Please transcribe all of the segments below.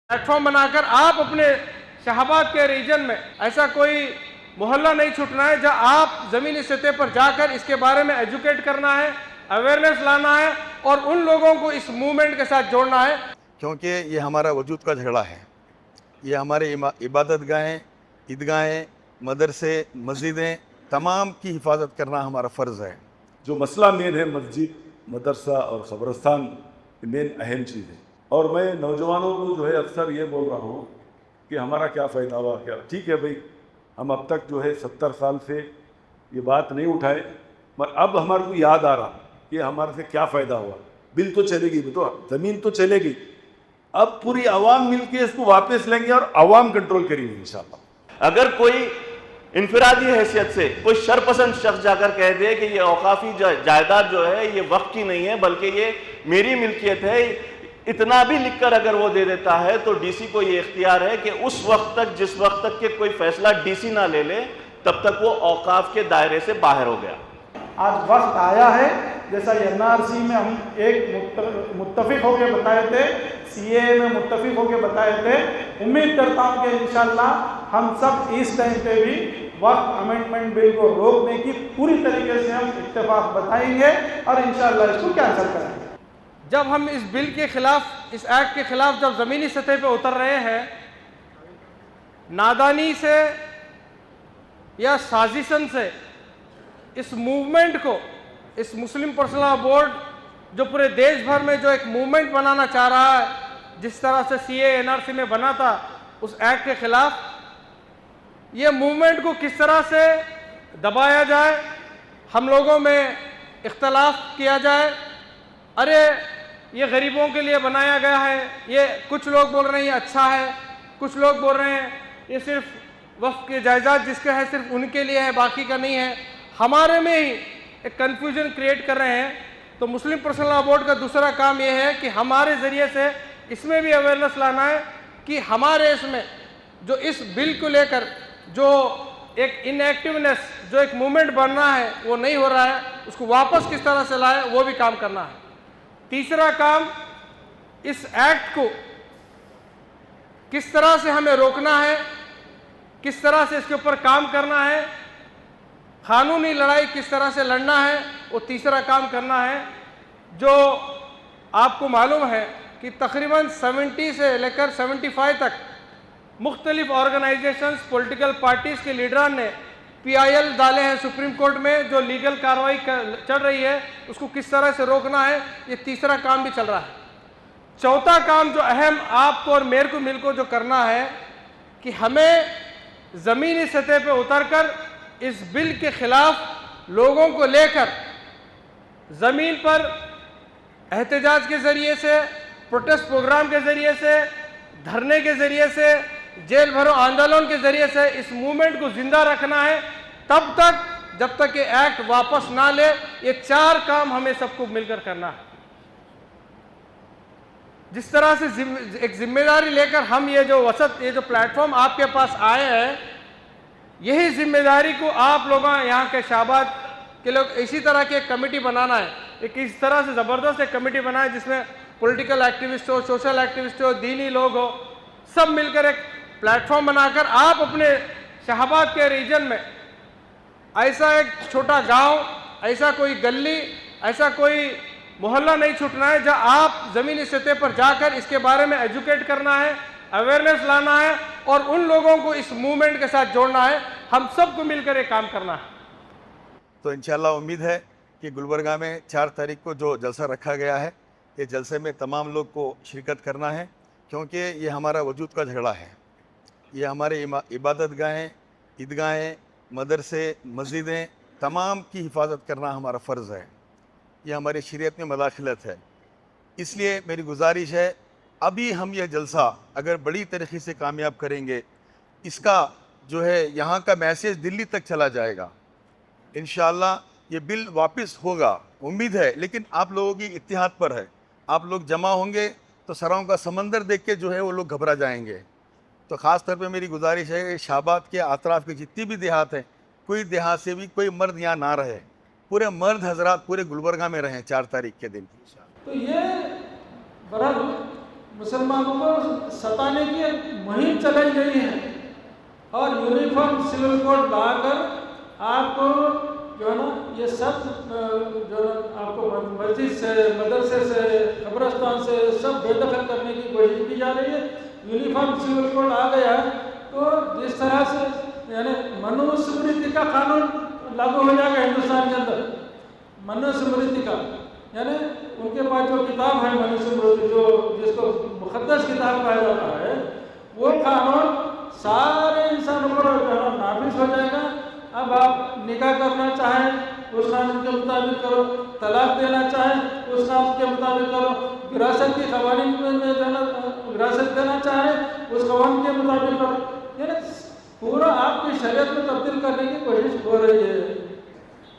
Platform बनाकर आप अपने शहाबाद के रीजन में ऐसा कोई मोहल्ला नहीं छूटना है जहां आप ज़मीनी सतह पर जाकर इसके बारे में एजुकेट करना है, अवेयरनेस लाना है और उन लोगों को इस मूवमेंट के साथ जोड़ना है। क्योंकि ये हमारा वजूद का झगड़ा है। ये हमारे इबादत गाहें, ईदगाहें, मदरसे, मस्जिदें तमाम की हिफाजत करना हमारा फ़र्ज़ है। जो मसला मेन है मस्जिद, मदरसा और क़ब्रिस्तान मेन अहम चीज़ है। और मैं नौजवानों को जो है अक्सर ये बोल रहा हूँ कि हमारा क्या फ़ायदा हुआ, क्या ठीक है भाई, हम अब तक जो है 70 साल से ये बात नहीं उठाए, मगर अब हमारे को याद आ रहा कि हमारे से क्या फ़ायदा हुआ। बिल तो चलेगी, तो ज़मीन तो चलेगी, अब पूरी आवाम मिलके इसको वापस लेंगे और आवाम कंट्रोल करेंगे इंशाअल्लाह। अगर कोई इनफरादी हैसियत से कोई शरपसंद शख्स जाकर कह दे कि ये औकाफी जायदाद जो है ये वक्त की नहीं है बल्कि ये मेरी मिल्कियत है, इतना भी लिखकर अगर वो दे देता है तो डीसी को ये इख्तियार है कि उस वक्त तक जिस वक्त तक के कोई फैसला डीसी ना ले ले तब तक वो औकाफ के दायरे से बाहर हो गया। आज वक्त आया है, जैसा एनआरसी में हम एक मुत्तफिक होकर बताए थे, सीए में मुत्तफिक होकर बताए थे, उम्मीद करता हूं कि इंशाल्लाह हम सब इस टाइम पे भी वक्त अमेंडमेंट बिल को रोकने की पूरी तरीके से हम इत्तेफाक बताएंगे और इंशाल्लाह इसको कैंसिल करेंगे। जब हम इस बिल के खिलाफ, इस एक्ट के खिलाफ जब ज़मीनी सतह पे उतर रहे हैं, नादानी से या साजिशन से इस मूवमेंट को, इस मुस्लिम पर्सनल लॉ बोर्ड जो पूरे देश भर में जो एक मूवमेंट बनाना चाह रहा है, जिस तरह से सीए एनआरसी में बना था उस एक्ट के खिलाफ, ये मूवमेंट को किस तरह से दबाया जाए, हम लोगों में इख्तलाफ किया जाए। अरे ये गरीबों के लिए बनाया गया है, ये कुछ लोग बोल रहे हैं ये अच्छा है, कुछ लोग बोल रहे हैं ये सिर्फ वक्फ के जायदाद जिसके है सिर्फ उनके लिए है, बाकी का नहीं है। हमारे में ही एक कन्फ्यूजन क्रिएट कर रहे हैं। तो मुस्लिम पर्सनल लॉ बोर्ड का दूसरा काम ये है कि हमारे ज़रिए से इसमें भी अवेयरनेस लाना है कि हमारे इसमें जो इस बिल को लेकर जो एक इनएक्टिवनेस, जो एक मूवमेंट बनना है वो नहीं हो रहा है, उसको वापस किस तरह से लाए वो भी काम करना है। तीसरा काम, इस एक्ट को किस तरह से हमें रोकना है, किस तरह से इसके ऊपर काम करना है, कानूनी लड़ाई किस तरह से लड़ना है, वो तीसरा काम करना है। जो आपको मालूम है कि तकरीबन 70 से लेकर 75 तक मुख्तलिफ ऑर्गेनाइजेशंस, पॉलिटिकल पार्टीज़ के लीडरान ने पीआईएल डाले हैं सुप्रीम कोर्ट में, जो लीगल कार्रवाई चल रही है उसको किस तरह से रोकना है, ये तीसरा काम भी चल रहा है। चौथा काम जो अहम आपको और मेरे को मिलकर जो करना है कि हमें ज़मीनी सतह पे उतरकर इस बिल के खिलाफ लोगों को लेकर ज़मीन पर एहतजाज के ज़रिए से, प्रोटेस्ट प्रोग्राम के ज़रिए से, धरने के ज़रिए से, जेल भरो आंदोलन के ज़रिए से इस मूवमेंट को ज़िंदा रखना है तब तक जब तक ये एक्ट वापस ना ले। ये 4 काम हमें सबको मिलकर करना है। जिस तरह से एक जिम्मेदारी लेकर हम ये जो प्लेटफॉर्म आपके पास आए हैं, यही जिम्मेदारी को आप लोगों यहाँ के शहाबाद के लोग इसी तरह की एक कमेटी बनाना है, एक इस तरह से ज़बरदस्त एक कमेटी बनाए जिसमें पॉलिटिकल एक्टिविस्ट हो, सोशल एक्टिविस्ट हो, दीनी लोग हो, सब मिलकर एक प्लेटफॉर्म बनाकर आप अपने शहाबाद के रीजन में ऐसा एक छोटा गांव, ऐसा कोई गली, ऐसा कोई मोहल्ला नहीं छूटना है जहां आप ज़मीनी सतह पर जाकर इसके बारे में एजुकेट करना है, अवेयरनेस लाना है और उन लोगों को इस मूवमेंट के साथ जोड़ना है। हम सबको मिलकर एक काम करना है। तो इंशाअल्लाह उम्मीद है कि गुलबर्गा में 4 तारीख को जो जलसा रखा गया है, ये जलसे में तमाम लोग को शिरकत करना है, क्योंकि ये हमारा वजूद का झगड़ा है। ये हमारे इबादत गाहें, ईदगाहें, मदरसे, मस्जिदें तमाम की हिफाजत करना हमारा फ़र्ज़ है। ये हमारी शरीयत में मदाखलत है। इसलिए मेरी गुजारिश है, अभी हम यह जलसा अगर बड़ी तरीक़े से कामयाब करेंगे, इसका जो है यहाँ का मैसेज दिल्ली तक चला जाएगा। इंशाअल्लाह ये बिल वापस होगा, उम्मीद है, लेकिन आप लोगों की इत्तिहाद पर है। आप लोग जमा होंगे तो सरों का समंदर देख के जो है वो लोग घबरा जाएंगे। तो ख़ास तौर पे मेरी गुजारिश है कि शाहबाद के अतराफ़ के जितनी भी देहात हैं, कोई देहात से भी कोई मर्द यहाँ ना रहे, पूरे मर्द हजरात पूरे गुलबर्गा में रहें 4 तारीख के दिन। तो ये बहरहाल मुसलमानों को सताने की एक मुहिम चलाई गई है और यूनिफॉर्म सिविल कोड लाकर आपको जो है ना ये सब जो आपको मस्जिद से, मदरसे से, कब्रिस्तान से सब बेदखल करने की कोशिश की जा रही है। यूनिफॉर्म सिविल कोड आ गया तो जिस तरह से यानी मनुस्मृति का कानून लागू हो जाएगा हिंदुस्तान के अंदर, मनुस्मृति का यानी उनके पास जो किताब है मनुस्मृति, जो जिसको मुक़द्दस किताब कहा जाता है, वो कानून सारे इंसानों पर नाफिज हो जाएगा। अब आप निकाह करना चाहें उस कानून के मुताबिक करो, तलाक देना चाहें उस कानून के मुताबिक करो, विरासत की कवानीन में विरासत देना चाहें उस कवानीन के मुताबिक करो, यानी पूरा आपकी शरीयत में तब्दील करने की कोशिश हो रही है।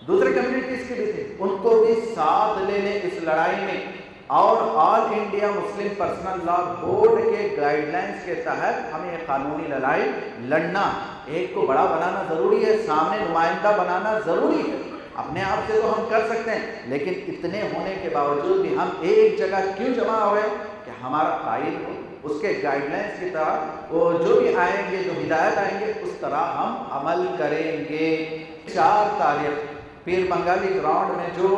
दूसरे कम्युनिटीज के भी थे, उनको भी साथ ले लें इस लड़ाई में, और all India Muslim personal law board के गाइडलाइंस के तहत हमें ये कानूनी लड़ाई लड़ना, एक को बड़ा बनाना ज़रूरी है, सामने नुमाइंदा बनाना ज़रूरी है। अपने आप से तो हम कर सकते हैं, लेकिन इतने होने के बावजूद भी हम एक जगह क्यों जमा हुए कि हमारा कायद हो, उसके गाइडलाइंस की तरह वो जो भी आएंगे, जो हिदायत आएंगे, उस तरह हम अमल करेंगे। 4 तारीख पीर बंगाली ग्राउंड में जो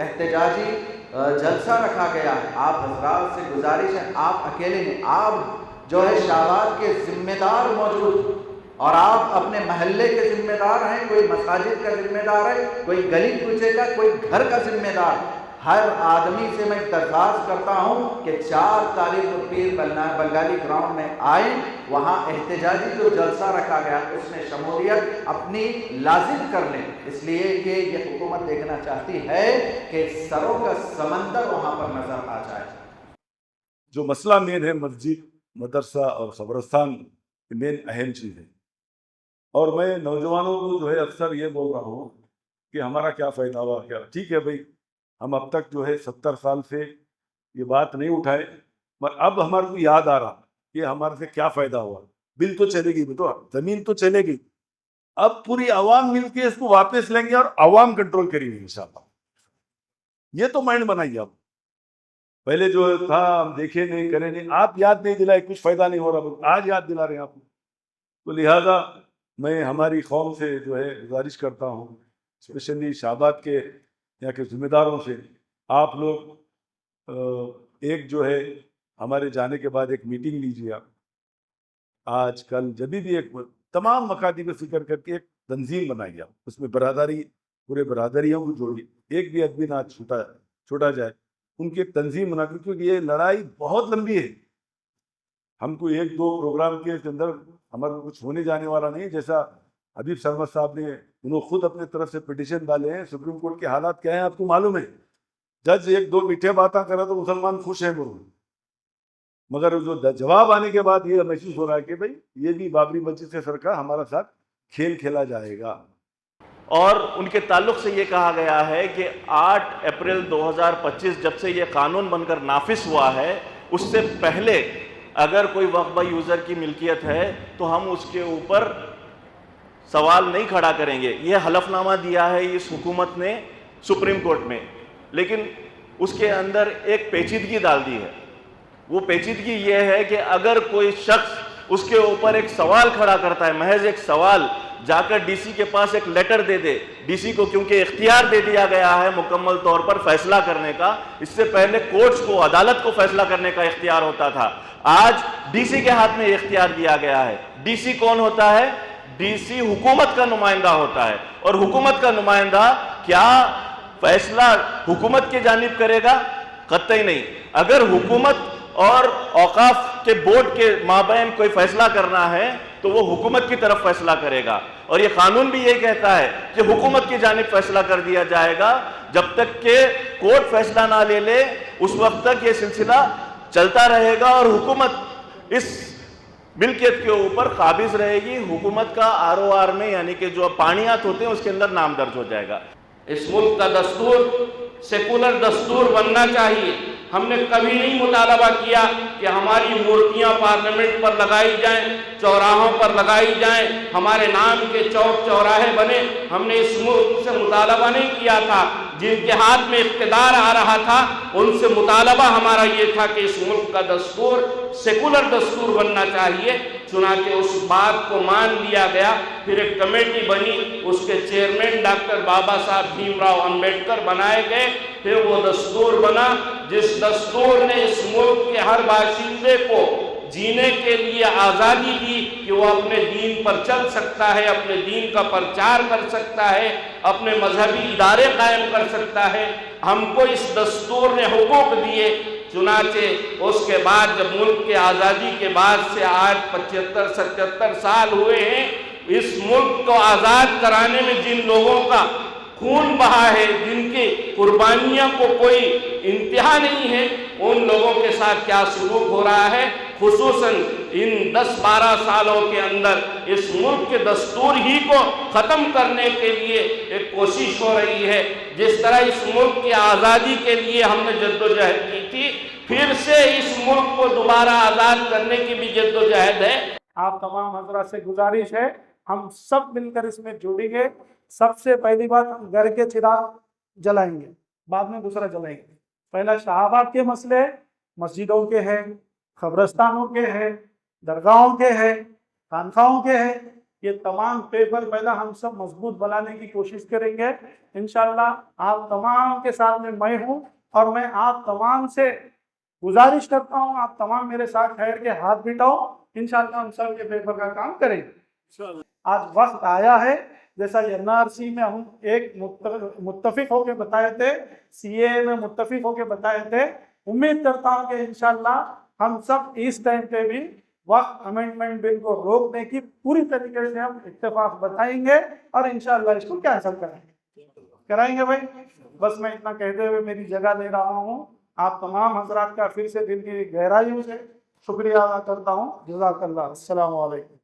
एहतजाजी जलसा रखा गया है, आप हजरात से गुजारिश है, आप अकेले नहीं, आप जो है शाबाद के जिम्मेदार मौजूद, और आप अपने महल्ले के जिम्मेदार हैं, कोई मसाजिद का जिम्मेदार है, कोई गली कूचे का, कोई घर का जिम्मेदार। हर आदमी से मैं दरख्वास्त करता हूँ कि 4 तारीख को पीर बंगाली ग्राउंड में आए, वहाँ एहतजाजी जो जलसा रखा गया उसमें शमूलियत अपनी लाजिम कर लें, इसलिए कि ये हुकूमत देखना चाहती है कि सरों का समंदर वहाँ पर नजर आ जाए। जो मसला मेन है मस्जिद, मदरसा और कब्रिस्तान मेन अहम चीज़ है, और मैं नौजवानों को जो है अक्सर ये बोल रहा हूँ कि हमारा क्या फ़ायदा हुआ, क्या ठीक है भाई, हम अब तक जो है 70 साल से ये बात नहीं उठाए, पर अब हमारे को याद आ रहा कि हमारे से क्या फ़ायदा हुआ। बिल तो चलेगी, तो ज़मीन तो चलेगी, अब पूरी आवाम मिलके इसको वापस लेंगे और आवाम कंट्रोल करेंगे इंशाल्लाह। ये तो माइंड बनाइए आप, पहले जो था हम देखे नहीं, करे नहीं, आप याद नहीं दिलाए, कुछ फ़ायदा नहीं हो रहा, आज याद दिला रहे हैं आप। तो लिहाजा मैं हमारी कौम से जो है गुजारिश करता हूँ, स्पेशली शाबाद के यहाँ के ज़िम्मेदारों से, आप लोग एक जो है हमारे जाने के बाद एक मीटिंग लीजिए, आप आज कल जब भी एक तमाम मकाती पे फिक्र करके एक तंजीम बनाइए, आप उसमें बरादरी, पूरे बरादरियों को जोड़िए, एक भी आदमी ना छूटा जाए, उनकी एक तंजीम बना, क्योंकि ये लड़ाई बहुत लंबी है। हमको 1-2 प्रोग्राम के अंदर हमारा कुछ होने जाने वाला नहीं। जैसा हबीब सरमद साहब ने, उन्होंने खुद अपने तरफ से पिटिशन डाले हैं, सुप्रीम कोर्ट के हालात क्या हैं आपको मालूम है, जज 1-2 मीठे बातें करा तो मुसलमान खुश हैं बोलो, मगर जो जवाब आने के बाद ये महसूस हो रहा है कि भाई ये भी बाबरी मस्जिद से सरकार हमारा साथ खेल खेला जाएगा। और उनके ताल्लुक से ये कहा गया है कि 8 अप्रैल 2025 जब से ये कानून बनकर नाफिज हुआ है, उससे पहले अगर कोई वक्फ यूज़र की मिल्कियत है तो हम उसके ऊपर सवाल नहीं खड़ा करेंगे। ये हलफनामा दिया है इस हुकूमत ने सुप्रीम कोर्ट में, लेकिन उसके अंदर एक पेचीदगी डाल दी है। वो पेचीदगी ये है कि अगर कोई शख्स उसके ऊपर एक सवाल खड़ा करता है, महज एक सवाल, जाकर डीसी के पास एक लेटर दे दे, डीसी को क्योंकि इख्तियार दे दिया गया है मुकम्मल तौर पर फैसला करने का, इससे पहले कोर्ट्स को, अदालत को फैसला करने का इख्तियार होता था, आज डीसी के हाथ में इख्तियार दिया गया है। डीसी कौन होता है? डीसी हुकूमत का नुमाइंदा होता है, और हुकूमत का नुमाइंदा क्या फैसला हुकूमत की जानिब करेगा? कतई नहीं। अगर हुकूमत और औकाफ के बोर्ड के माबैन कोई फैसला करना है तो वो हुकूमत की तरफ फैसला करेगा, और ये कानून भी ये कहता है कि हुकूमत की जानिब फैसला कर दिया जाएगा। जब तक के कोर्ट फैसला ना ले ले उस वक्त तक ये सिलसिला चलता रहेगा और हुकूमत इस मिल्कियत के ऊपर काबिज रहेगी। हुकूमत का ROR में, यानी कि जो पानियात होते हैं, उसके अंदर नाम दर्ज हो जाएगा। इस मुल्क का दस्तूर सेकुलर दस्तूर बनना चाहिए। ہم نے کبھی نہیں مطالبہ کیا کہ ہماری مورتیاں پارلیمنٹ پر لگائی جائیں، چوراہوں پر لگائی جائیں، ہمارے نام کے چوک چوراہے بنے۔ ہم نے اس ملک سے مطالبہ نہیں کیا تھا، جن کے ہاتھ میں اقتدار آ رہا تھا ان سے مطالبہ ہمارا یہ تھا کہ اس ملک کا دستور سیکولر دستور بننا چاہیے۔ چنانچہ اس بات کو مان لیا گیا، پھر ایک کمیٹی بنی، اس کے چیئرمین ڈاکٹر بابا صاحب بھیم راؤ امبیڈکر بنائے گئے، پھر وہ دستور بنا جس دستور نے اس ملک کے ہر باشندے کو جینے کے لیے آزادی دی کہ وہ اپنے دین پر چل سکتا ہے، اپنے دین کا پرچار کر سکتا ہے، اپنے مذہبی ادارے قائم کر سکتا ہے۔ ہم کو اس دستور نے حقوق دیے۔ چنانچہ اس کے بعد جب ملک کے آزادی کے بعد سے آج 75-77 سال ہوئے ہیں، اس ملک کو آزاد کرانے میں جن لوگوں کا خون بہا ہے، جن کی قربانیوں کو کوئی انتہا نہیں ہے، ان لوگوں کے ساتھ کیا سلوک ہو رہا ہے، خصوصاً ان 10-12 سالوں کے اندر اس ملک کے دستور ہی کو ختم کرنے کے لیے ایک کوشش ہو رہی ہے۔ جس طرح اس ملک کی آزادی کے لیے ہم نے جدوجہد کی تھی، پھر سے اس ملک کو دوبارہ آزاد کرنے کی بھی جدوجہد ہے۔ آپ تمام حضرات سے گزارش ہے ہم سب مل کر اس میں جڑیں گے۔ سب سے پہلی بات ہم گھر کے چراغ جلائیں گے، بعد میں دوسرا جلائیں گے۔ پہلا شہابات کے مسئلے مسجدوں کے ہیں، قبرستانوں کے ہیں، درگاہوں کے ہیں، خانقاہوں کے ہیں، یہ تمام پیپر پہلا ہم سب مضبوط بنانے کی کوشش کریں گے انشاءاللہ۔ آپ تمام کے ساتھ میں ہوں، اور میں آپ تمام سے گزارش کرتا ہوں آپ تمام میرے ساتھ ٹھہر کے ہاتھ مٹاؤ، انشاءاللہ ہم سب یہ پیپر کا کام کریں گے۔ آج وقت آیا ہے، جیسا NRC میں ہم ایک متفق ہو کے بتائے تھے، CAA میں متفق ہو کے بتائے تھے، امید کرتا ہوں کہ انشاءاللہ ہم سب اس ٹائم پہ بھی وقت امینڈمنٹ بل کو روکنے کی پوری طریقے سے ہم اتفاق بتائیں گے، اور انشاءاللہ اس کو کینسل کرائیں گے بھائی۔ بس میں اتنا کہتے ہوئے میری جگہ دے رہا ہوں۔ آپ تمام حضرات کا پھر سے دل کی گہرائیوں سے شکریہ ادا کرتا ہوں۔ جزاک اللہ۔ السلام علیکم۔